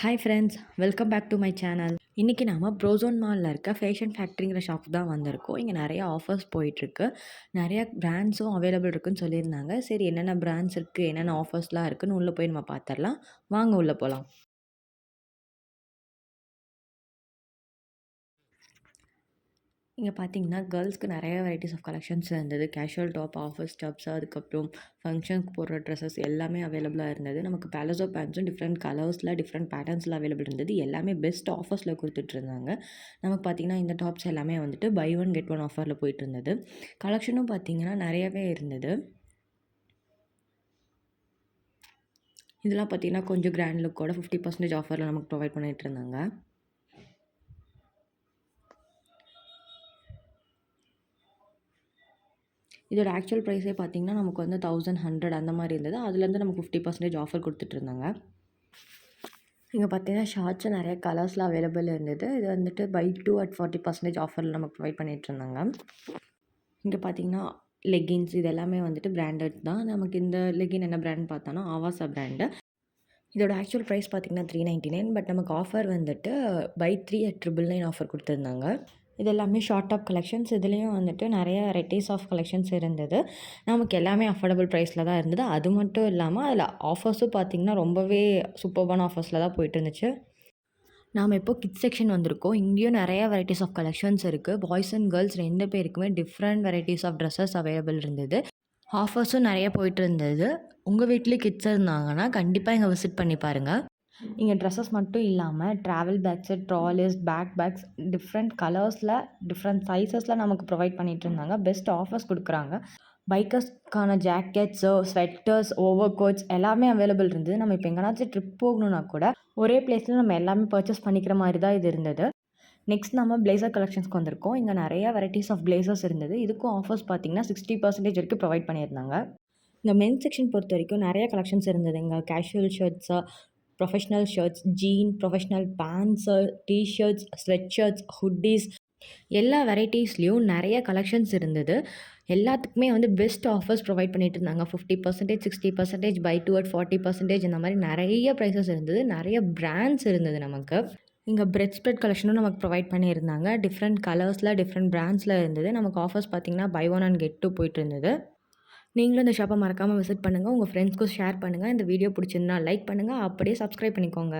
Hi friends, welcome back to my channel. இன்றைக்கி நம்ம Prozone மாலில் இருக்க ஃபேஷன் ஃபேக்ட்ரிங்கிற ஷாப் தான் வந்திருக்கோம். இங்கே நிறைய ஆஃபர்ஸ் போயிட்டுருக்கு. நிறைய பிராண்ட்ஸும் அவைலபிள் இருக்குன்னு சொல்லியிருந்தாங்க. சரி, என்னென்ன பிராண்ட்ஸ் இருக்குது, என்னென்ன ஆஃபர்ஸ்லாம் இருக்குன்னு உள்ளே போய் நம்ம பார்த்துடலாம். வாங்க உள்ளே போகலாம். இங்கே பார்த்தீங்கன்னா கேர்ள்ஸ்க்கு நிறைய வெரைட்டிஸ் ஆஃப் கலெக்ஷன்ஸ் இருந்தது. கேஷுவல் டாப், ஆஃபீஸ் டாப்ஸ், அதுக்கப்புறம் ஃபங்க்ஷனுக்கு போடுற ட்ரெஸ்ஸஸ் எல்லாமே அவைலபிளாக இருந்தது. நமக்கு பேலஸோ பேண்ட்ஸும் டிஃப்ரெண்ட் கலர்ஸில் டிஃப்ரெண்ட் பேட்டர்ன்ஸில் அவைலபிள் இருந்தது. எல்லாமே பெஸ்ட் ஆஃபர்ஸில் கொடுத்துட்ருந்தாங்க. நமக்கு பார்த்திங்கன்னா இந்த டாப்ஸ் எல்லாமே வந்துட்டு பை ஒன் கெட் ஒன் ஆஃபரில் போயிட்டு இருந்தது. கலெக்ஷனும் பார்த்திங்கன்னா நிறையவே இருந்தது. இதெல்லாம் பார்த்திங்கன்னா கொஞ்சம் கிராண்ட் லுக்கோட 50% ஆஃபரில் நமக்கு ப்ரொவைட் பண்ணிகிட்டு இருந்தாங்க. இதோட ஆக்சுவல் ப்ரைஸே பார்த்திங்கன்னா நமக்கு வந்து 1100 அந்த மாதிரி இருந்தது. அதுலேருந்து நமக்கு 50% ஆஃபர் கொடுத்துட்ருந்தாங்க. இங்கே பார்த்தீங்கன்னா ஷார்ட்ஸும் நிறைய கலர்ஸில் அவைலபிள் இருந்தது. இது வந்துட்டு பை 2 at 40% ஆஃபரில் நமக்கு ப்ரொவைட் பண்ணிகிட்ருந்தாங்க. இங்கே பார்த்தீங்கன்னா லெகின்ஸ் இது எல்லாமே வந்துட்டு பிராண்டட் தான். நமக்கு இந்த லெகின் என்ன பிராண்ட் பார்த்தோன்னா ஆவாசா பிராண்டு. இதோட ஆக்சுவல் ப்ரைஸ் பார்த்திங்கன்னா 399. பட் நமக்கு ஆஃபர் வந்துட்டு பை 3 at 999 ஆஃபர் கொடுத்துருந்தாங்க. இது எல்லாமே ஷார்ட் டாப் கலெக்ஷன்ஸ். இதுலேயும் வந்துட்டு நிறைய வெரைட்டிஸ் ஆஃப் கலெக்ஷன்ஸ் இருந்தது. நமக்கு எல்லாமே அஃபோர்டபுள் ப்ரைஸில் தான் இருந்தது. அது மட்டும் இல்லாமல் அதில் ஆஃபர்ஸும் பார்த்திங்கன்னா ரொம்பவே சூப்பர்பான ஆஃபர்ஸில் தான் போயிட்டு இருந்துச்சு. நாம் இப்போது கிட்ஸ் செக்ஷன் வந்திருக்கோம். இங்கேயும் நிறைய வெரைட்டிஸ் ஆஃப் கலெக்ஷன்ஸ் இருக்குது. பாய்ஸ் அண்ட் கேர்ள்ஸ் 2 பேருக்குமே different varieties of dresses available இருந்தது. ஆஃபர்ஸும் நிறைய போயிட்டு இருந்தது. உங்கள் வீட்லேயும் கிட்ஸ் இருந்தாங்கன்னா கண்டிப்பாக இங்கே விசிட் பண்ணி பாருங்கள். இங்கே ட்ரெஸ்ஸஸ் மட்டும் இல்லாமல் travel bags, trolleys, bags different கலர்ஸில் டிஃப்ரெண்ட் சைஸஸில் நமக்கு ப்ரொவைட் பண்ணிகிட்டு இருந்தாங்க. பெஸ்ட் ஆஃபர்ஸ் கொடுக்குறாங்க. பைக்கர்ஸ்க்கான ஜாக்கெட்ஸு, ஸ்வெட்டர்ஸ், ஓவர் கோட்ஸ் எல்லாமே அவைலபிள் இருந்தது. நம்ம இப்போ எங்கேனாச்சும் ட்ரிப் போகணுன்னா கூட ஒரே பிளேஸில் நம்ம எல்லாமே பர்ச்சேஸ் பண்ணிக்கிற மாதிரி தான் இது இருந்தது. நெக்ஸ்ட் நம்ம பிளேசர் கலெக்ஷன்ஸ்க்கு வந்திருக்கோம். இங்கே நிறைய வெரைட்டிஸ் ஆஃப் பிளேசர்ஸ் இருந்தது. இதுக்கும் ஆஃபர்ஸ் பார்த்திங்கன்னா 60% வரைக்கும் ப்ரொவைட் பண்ணியிருந்தாங்க. இந்த மென் செக்ஷன் பொறுத்த வரைக்கும் நிறைய கலெக்ஷன்ஸ் இருந்தது. இங்கே casual shirts, professional shirts, jean, professional pants, t-shirts, sweat shirts, hoodies எல்லா வெரைட்டிஸ்லேயும் நிறைய கலெக்ஷன்ஸ் இருந்தது. எல்லாத்துக்குமே வந்து பெஸ்ட் ஆஃபர்ஸ் ப்ரொவைட் பண்ணிட்டு இருந்தாங்க. 50%, 60%, பை 2 at 40% இந்த மாதிரி நிறைய ப்ரைஸஸ் இருந்தது. நிறைய பிராண்ட்ஸ் இருந்தது. நமக்கு இங்கே பிரெட் ஸ்ப்ரெட் கலெக்ஷனும் நமக்கு ப்ரொவைட் பண்ணியிருந்தாங்க. டிஃப்ரெண்ட் கலர்ஸில் டிஃப்ரெண்ட் பிராண்ட்ஸில் இருந்தது. நமக்கு ஆஃபர்ஸ் பார்த்திங்கன்னா பை ஒன் அண்ட் கெட் 2 போயிட்டு இருந்தது. நீங்களும் இந்த ஷாப்பை மறக்காமல் விசிட் பண்ணுங்கள். உங்கள் ஃப்ரெண்ட்ஸ்க்கும் ஷேர் பண்ணுங்கள். இந்த வீடியோ பிடிச்சிருந்தா லைக் பண்ணுங்கள். அப்படியே சப்ஸ்கிரைப் பண்ணிக்கோங்க.